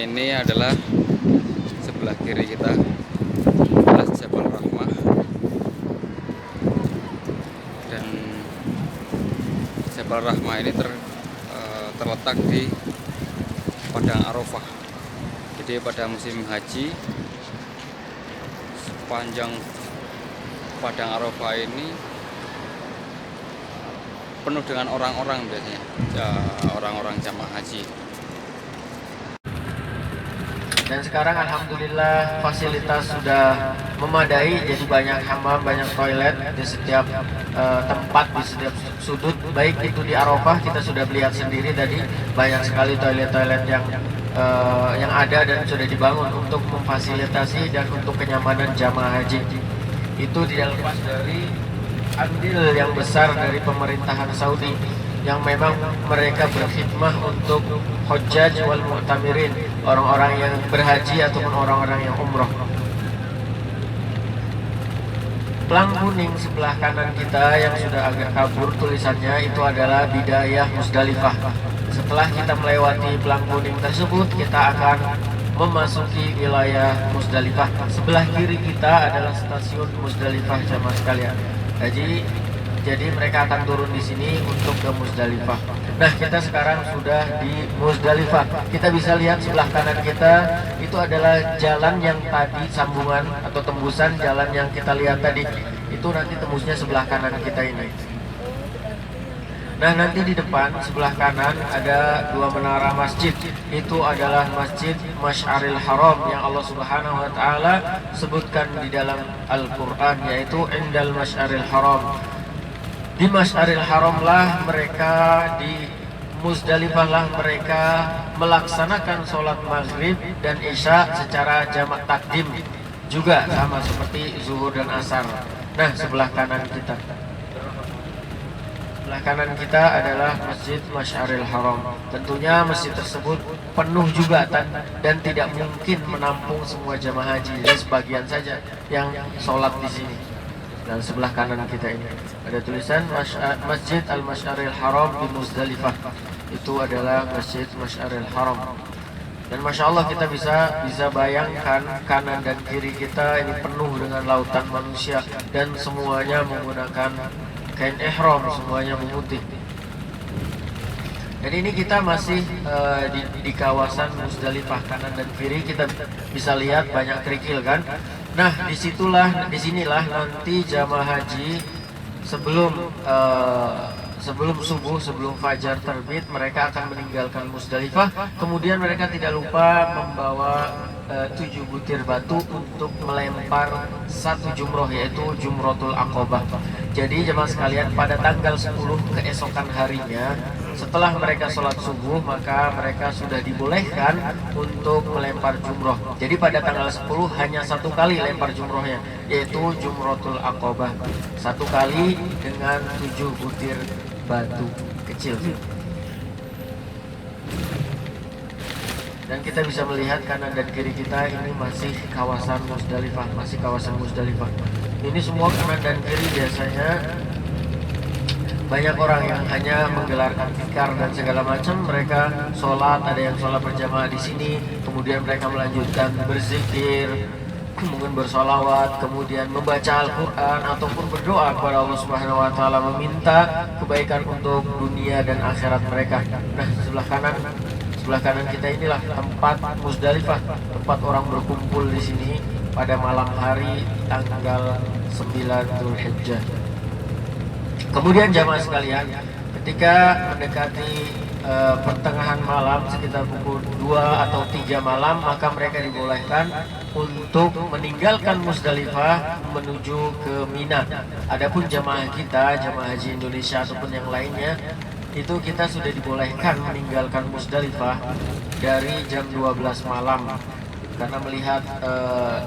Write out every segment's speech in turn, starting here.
Ini adalah sebelah kiri kita adalah Jabal Rahmah, dan Jabal Rahmah ini terletak di Padang Arafah. Jadi pada musim haji sepanjang Padang Arafah ini penuh dengan orang-orang, biasanya orang-orang jamaah haji. Dan sekarang alhamdulillah fasilitas sudah memadai, jadi banyak hammam, banyak toilet di setiap tempat, di setiap sudut. Baik itu di Arafah, kita sudah lihat sendiri tadi, banyak sekali toilet-toilet yang ada dan sudah dibangun untuk memfasilitasi dan untuk kenyamanan jamaah haji. Itu tidak lepas dari andil yang besar dari pemerintahan Saudi, yang memang mereka berkhidmah untuk hujjaj wal mu'tamirin, orang-orang yang berhaji ataupun orang-orang yang umroh. Pelang kuning sebelah kanan kita yang sudah agak kabur tulisannya itu adalah Bidayah Musdalifah. Setelah kita melewati pelang kuning tersebut, kita akan memasuki wilayah Musdalifah. Sebelah kiri kita adalah stasiun Musdalifah, jamaah sekalian. Jadi mereka akan turun di sini untuk ke Musdalifah. Nah, kita sekarang sudah di Musdalifah. Kita bisa lihat sebelah kanan kita itu adalah jalan yang tadi sambungan atau tembusan jalan yang kita lihat tadi. Itu nanti tembusnya sebelah kanan kita ini. Nah, nanti di depan sebelah kanan ada dua menara masjid. Itu adalah Masjid Masy'aril Haram yang Allah Subhanahu wa taala sebutkan di dalam Al-Qur'an, yaitu Indal Masy'aril Haram. Di Masy'aril Haram lah mereka, di Musdalifah lah mereka melaksanakan sholat maghrib dan isya secara jamak takdim, juga sama seperti zuhur dan asar. Nah, sebelah kanan kita adalah Masjid Masy'aril Haram. Tentunya masjid tersebut penuh juga dan tidak mungkin menampung semua jamaah haji. Jadi sebagian saja yang sholat di sini. Dan sebelah kanan kita ini ada tulisan Masjid Al-Masy'aril Haram di Musdalifah. Itu adalah Masjid Masy'aril Haram. Dan Masya Allah kita bisa bayangkan kanan dan kiri kita ini penuh dengan lautan manusia, dan semuanya menggunakan kain ihram, semuanya memutih. Dan ini kita masih di kawasan Musdalifah. Kanan dan kiri kita bisa lihat banyak kerikil kan. Nah, disinilah nanti jamaah haji sebelum subuh, sebelum fajar terbit, mereka akan meninggalkan Musdalifah. Kemudian mereka tidak lupa membawa 7 butir batu untuk melempar satu jumroh, yaitu Jumratul Aqabah. Jadi jemaah sekalian, pada tanggal 10 keesokan harinya, setelah mereka sholat subuh, maka mereka sudah dibolehkan untuk melempar jumroh. Jadi pada tanggal 10 hanya satu kali lempar jumrohnya, yaitu Jumratul Aqabah. Satu kali dengan 7 butir batu kecil. Dan kita bisa melihat kanan dan kiri kita ini masih kawasan Musdalifah, Ini semua kanan dan kiri biasanya banyak orang yang hanya menggelar tikar dan segala macam. Mereka sholat, ada yang sholat berjamaah di sini, kemudian mereka melanjutkan berzikir, mungkin bersolawat, kemudian membaca Al-Quran ataupun berdoa kepada Allah Subhanahu Wa Taala, meminta kebaikan untuk dunia dan akhirat mereka. Nah, sebelah kanan kita inilah tempat Musdalifah, tempat orang berkumpul di sini pada malam hari tanggal 9 Dzulhijjah. Kemudian jamaah sekalian, ketika mendekati pertengahan malam sekitar pukul 2 atau 3 malam, maka mereka dibolehkan untuk meninggalkan Musdalifah menuju ke Mina. Adapun jamaah kita, jamaah haji Indonesia ataupun yang lainnya, itu kita sudah dibolehkan meninggalkan Musdalifah dari jam 12 malam. Karena melihat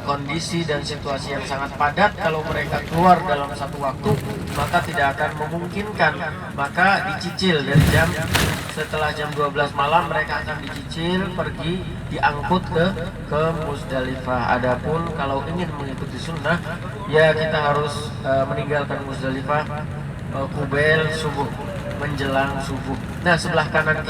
kondisi dan situasi yang sangat padat, kalau mereka keluar dalam satu waktu maka tidak akan memungkinkan. Maka dicicil dari setelah jam 12 malam mereka akan dicicil pergi diangkut ke Musdalifah. Adapun kalau ingin mengikuti sunnah, ya kita harus meninggalkan Musdalifah kubel subuh, menjelang subuh. Nah, sebelah kanan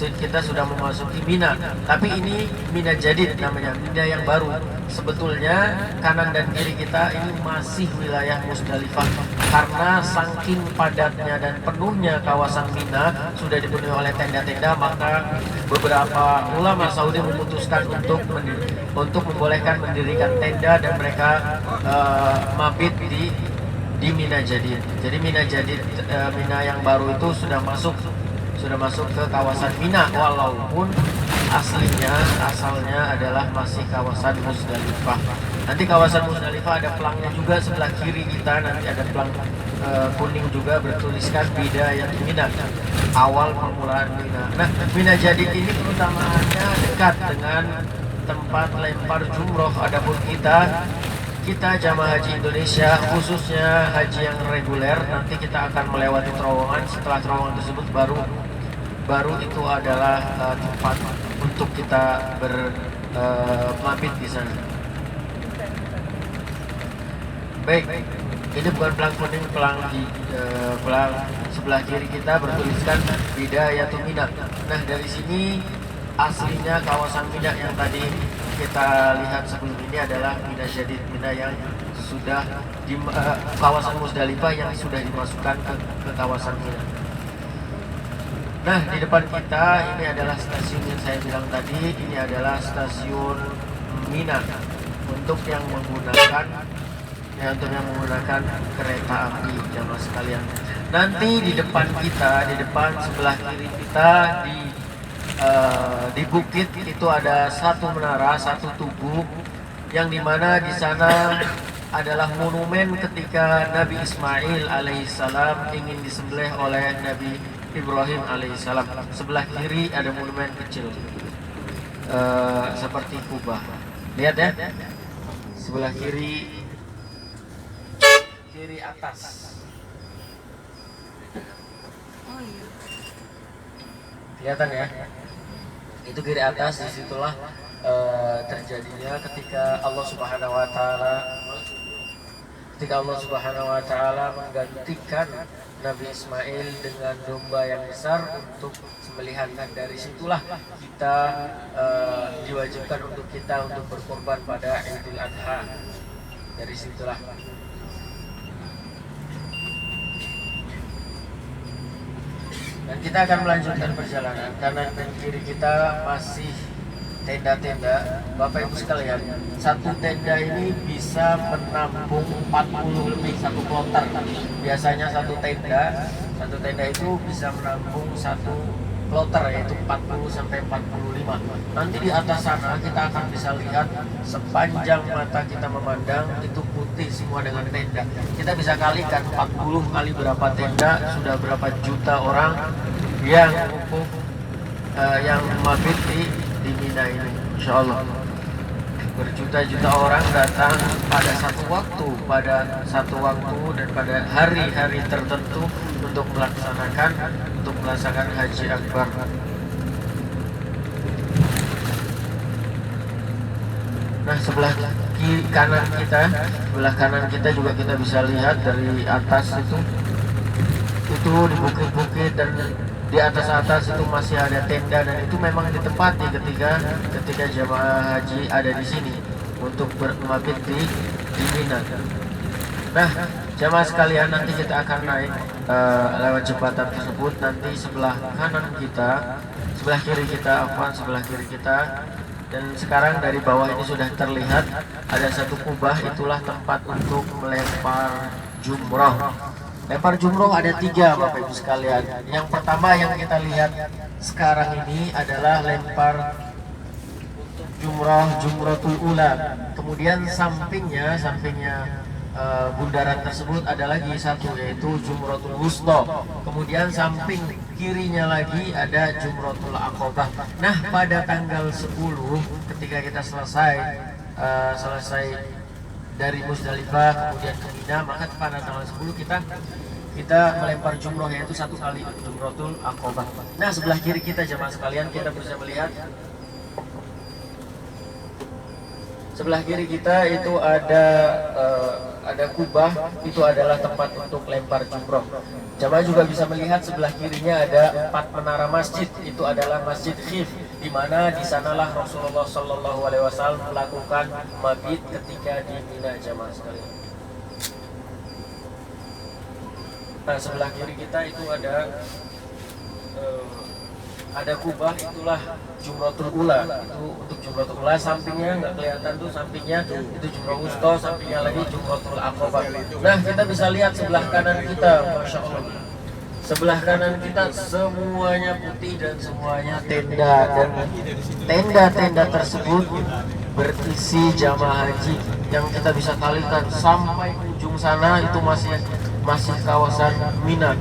kita sudah memasuki Mina, tapi ini Mina Jadid namanya, Mina yang baru. Sebetulnya kanan dan kiri kita ini masih wilayah Musdalifah, karena saking padatnya dan penuhnya kawasan Mina sudah dipenuhi oleh tenda-tenda, maka beberapa ulama Saudi memutuskan untuk membolehkan mendirikan tenda dan mereka mabit di Mina Jadid. Jadi Mina Jadid, Mina yang baru itu sudah masuk ke kawasan Mina, walaupun asalnya adalah masih kawasan Musdalifah. Nanti kawasan Musdalifah ada pelangnya juga sebelah kiri kita, nanti ada pelang kuning juga bertuliskan Bidayah Mina, awal permulaan Mina. Nah, Mina Jadid ini keutamaannya dekat dengan tempat lempar jumroh. Adapun kita jamaah haji Indonesia, khususnya haji yang reguler, nanti kita akan melewati terowongan. Setelah terowongan tersebut baru itu adalah tempat untuk kita bermabit di sana. Baik, ini bukan pelang kuning, pelang sebelah kiri kita bertuliskan Bidayah Mina. Nah, dari sini aslinya kawasan Mina yang tadi kita lihat sebelum ini adalah Mina Jadid, Mina yang sudah di kawasan Musdalifah yang sudah dimasukkan ke kawasan Mina. Nah, di depan kita ini adalah stasiun yang saya bilang tadi, ini adalah stasiun Mina untuk yang menggunakan kereta api, jamaah sekalian. Nanti di depan sebelah kiri kita di bukit itu ada satu menara, satu tugu, yang dimana di sana adalah monumen ketika Nabi Ismail alaihissalam ingin disembelih oleh Nabi Ibrahim alaihissalam. Sebelah kiri ada monumen kecil seperti kubah. Lihat ya, sebelah kiri atas. Kelihatan ya? Itu kiri atas, disitulah terjadinya ketika Allah Subhanahu Wa Taala menggantikan Nabi Ismail dengan domba yang besar untuk sembelihan. Dan dari situlah kita diwajibkan untuk berkorban pada Idul Adha. Dari situlah. Dan kita akan melanjutkan perjalanan. Kanan dan kiri kita masih tenda-tenda. Bapak Ibu sekalian, satu tenda ini bisa menampung 40 lebih, satu kloter. Biasanya satu tenda itu bisa menampung satu kloter, yaitu 40 sampai 45. Nanti di atas sana kita akan bisa lihat sepanjang mata kita memandang itu putih semua dengan tenda. Kita bisa kalikan 40 kali berapa tenda, sudah berapa juta orang yang yang mabit di Mina ini. Insya Allah berjuta-juta orang datang pada satu waktu dan pada hari-hari tertentu untuk melaksanakan haji akbar. Nah, sebelah kanan kita juga kita bisa lihat dari atas itu itu di bukit-bukit dan di atas-atas itu masih ada tenda, dan itu memang ditempati ketika jamaah haji ada di sini untuk bermabit di Mina. Nah, jamaah sekalian, nanti kita akan naik lewat jembatan tersebut. Nanti sebelah kanan kita, sebelah kiri kita, dan sekarang dari bawah ini sudah terlihat ada satu kubah, itulah tempat untuk melempar jumroh. Lempar jumroh ada 3, Bapak Ibu sekalian. Yang pertama yang kita lihat sekarang ini adalah lempar jumrotul ula. Kemudian sampingnya bundaran tersebut ada lagi satu, yaitu jumrotul wusta. Kemudian samping kirinya lagi ada jumrotul aqobah. Nah, pada tanggal 10 ketika kita selesai dari Musdalifah kemudian ke Mina, maka pada tanggal 10 kita melempar jumroh, yaitu 1 kali jumrotul aqobah. Nah, sebelah kiri kita jemaah sekalian, kita bisa melihat sebelah kiri kita itu ada kubah, itu adalah tempat untuk lempar jumroh. Jamaah juga bisa melihat sebelah kirinya ada 4 menara masjid, itu adalah Masjid Khif, di mana di sanalah Rasulullah Shallallahu Alaihi Wasallam melakukan mabit ketika di Mina, jamaah sekalian. Nah, sebelah kiri kita itu ada kubah, itulah jumrotul ula. Itu untuk jumrotul ula, sampingnya nggak kelihatan tuh, sampingnya itu jumroh wusta, sampingnya lagi jumrotul aqobah. Nah, kita bisa lihat sebelah kanan kita, masya Allah, sebelah kanan kita semuanya putih dan semuanya tenda, dan tenda-tenda tersebut berisi jamaah haji yang kita bisa kalikan sampai ujung sana, itu masih kawasan Mina.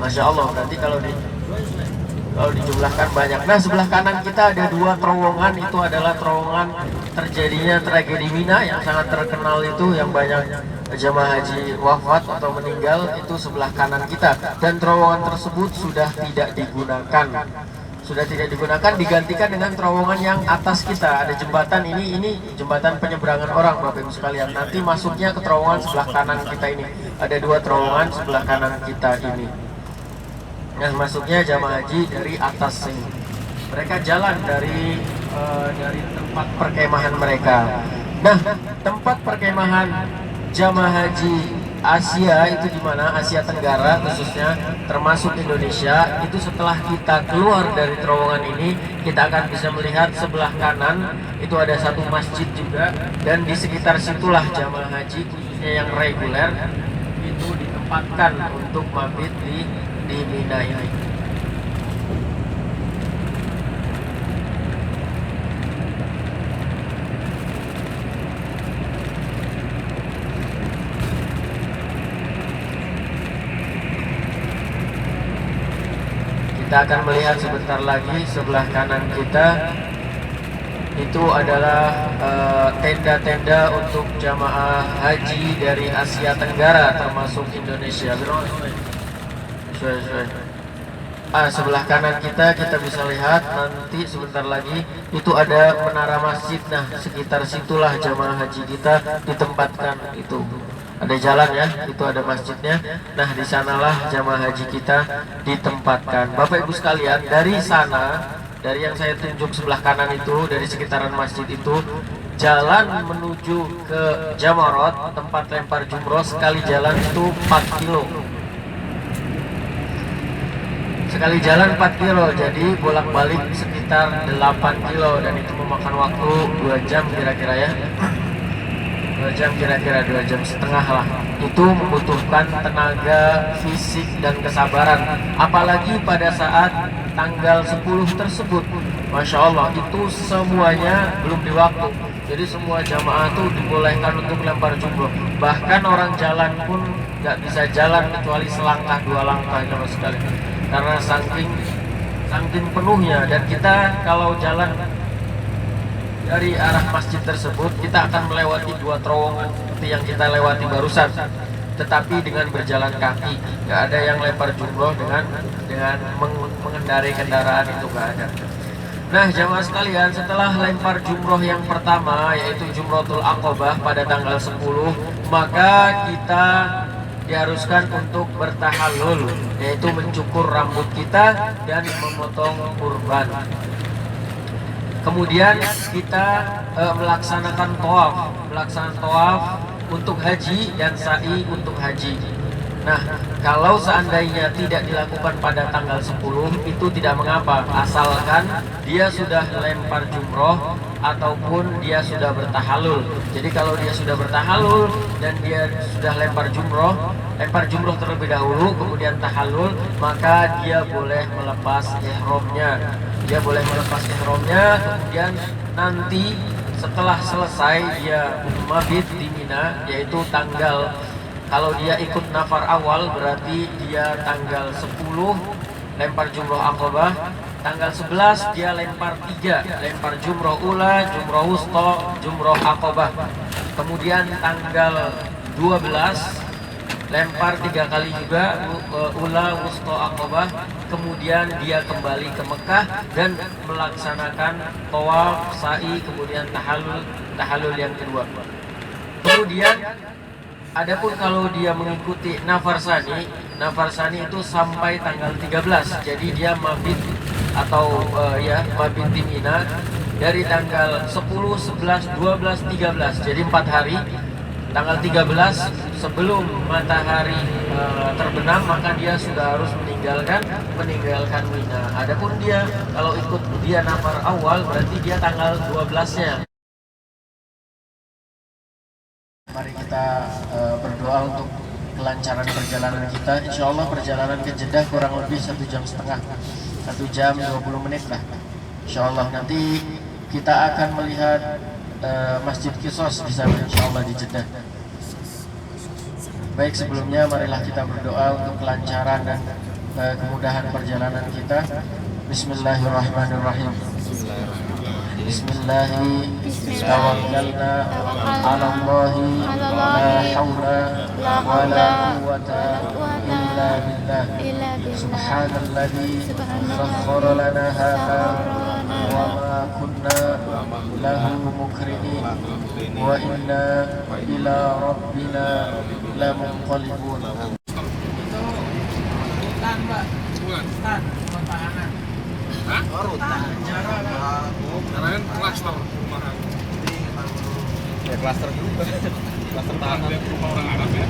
Masya Allah, berarti kalau dijumlahkan banyak. Nah, sebelah kanan kita ada 2 terowongan, itu adalah terowongan terjadinya tragedi Mina yang sangat terkenal itu, yang banyak jamaah haji wafat atau meninggal, itu sebelah kanan kita. Dan terowongan tersebut sudah tidak digunakan, digantikan dengan terowongan yang atas kita. Ada jembatan, ini jembatan penyeberangan orang, Bapak Ibu sekalian. Nanti masuknya ke terowongan sebelah kanan kita ini. Ada 2 terowongan sebelah kanan kita ini. Nah, masuknya jamaah haji dari atas sini. Mereka jalan dari tempat perkemahan mereka. Nah, tempat perkemahan jamaah haji Asia itu di mana? Asia Tenggara khususnya, termasuk Indonesia. Itu setelah kita keluar dari terowongan ini, kita akan bisa melihat sebelah kanan itu ada satu masjid juga, dan di sekitar situlah jamaah haji khususnya yang reguler itu ditempatkan untuk mabit di Mina ini. Kita akan melihat sebentar lagi sebelah kanan kita itu adalah tenda-tenda untuk jamaah haji dari Asia Tenggara termasuk Indonesia. Sebelah kanan kita bisa lihat nanti sebentar lagi itu ada menara masjid. Nah, sekitar situlah jamaah haji kita ditempatkan. Itu ada jalan ya, itu ada masjidnya. Nah, di sanalah jamaah haji kita ditempatkan. Bapak Ibu sekalian, dari sana, dari yang saya tunjuk sebelah kanan itu, dari sekitaran masjid itu, jalan menuju ke Jamarot, tempat lempar jumroh, sekali jalan itu 4 kilo. Sekali jalan 4 kilo, jadi bolak-balik sekitar 8 kilo, dan itu memakan waktu 2 jam kira-kira ya. 2 jam kira-kira, 2 jam setengah lah. Itu membutuhkan tenaga fisik dan kesabaran, apalagi pada saat tanggal 10 tersebut. Masya Allah, itu semuanya belum di waktu. Jadi semua jamaah itu dibolehkan untuk lempar jumroh. Bahkan orang jalan pun nggak bisa jalan kecuali selangkah 2 langkah sama sekali, karena saking penuhnya. Dan kita kalau jalan dari arah masjid tersebut, kita akan melewati 2 terowongan seperti yang kita lewati barusan, tetapi dengan berjalan kaki. Nggak ada yang lempar jumroh dengan mengendarai kendaraan, itu nggak ada. Nah, jamaah sekalian, setelah lempar jumroh yang pertama, yaitu Jumrotul Aqobah pada tanggal 10, maka kita diharuskan untuk bertahallul, yaitu mencukur rambut kita dan memotong kurban. Kemudian kita melaksanakan tawaf untuk haji dan sa'i untuk haji. Nah, kalau seandainya tidak dilakukan pada tanggal 10 itu tidak mengapa, asalkan dia sudah lempar jumroh ataupun dia sudah bertahallul. Jadi kalau dia sudah bertahallul dan dia sudah lempar jumroh terlebih dahulu kemudian tahallul, maka dia boleh melepas ihramnya. Kemudian nanti setelah selesai dia mabit di Mina, yaitu kalau dia ikut nafar awal berarti dia tanggal 10 lempar jumroh Aqabah, tanggal 11 dia lempar jumroh ula, jumroh wusta, jumroh Aqabah. Kemudian tanggal 12 lempar 3 kali juga ula, wusta, Aqabah. Kemudian dia kembali ke Mekah dan melaksanakan tawaf, sa'i, kemudian tahallul yang kedua. Kemudian adapun kalau dia mengikuti nafar sani itu sampai tanggal 13. Jadi dia mabit atau mabit di Mina dari tanggal 10, 11, 12, 13. Jadi 4 hari. Tanggal 13 sebelum matahari terbenam, maka dia sudah harus meninggalkan Mina. Adapun dia kalau ikut dia nafar awal berarti dia tanggal 12-nya. Mari kita berdoa untuk kelancaran perjalanan kita. Insya Allah perjalanan ke Jeddah kurang lebih 1 jam setengah, 1 jam 20 menit lah. Insya Allah nanti kita akan melihat Masjid Qisas di sana insya Allah di Jeddah. Baik, sebelumnya marilah kita berdoa untuk kelancaran dan kemudahan perjalanan kita. Bismillahirrahmanirrahim. Bismillahi tawakkalna ala Allahi la hawla wa la quwwata illa billah. Subhanalladzi sakhkhara lana hadha wa ma kunna lahu muqrinin wa inna ila rabbina lamunqalibun. Ya klaster juga. Klaster tahanan. Rumah orang Arab ya.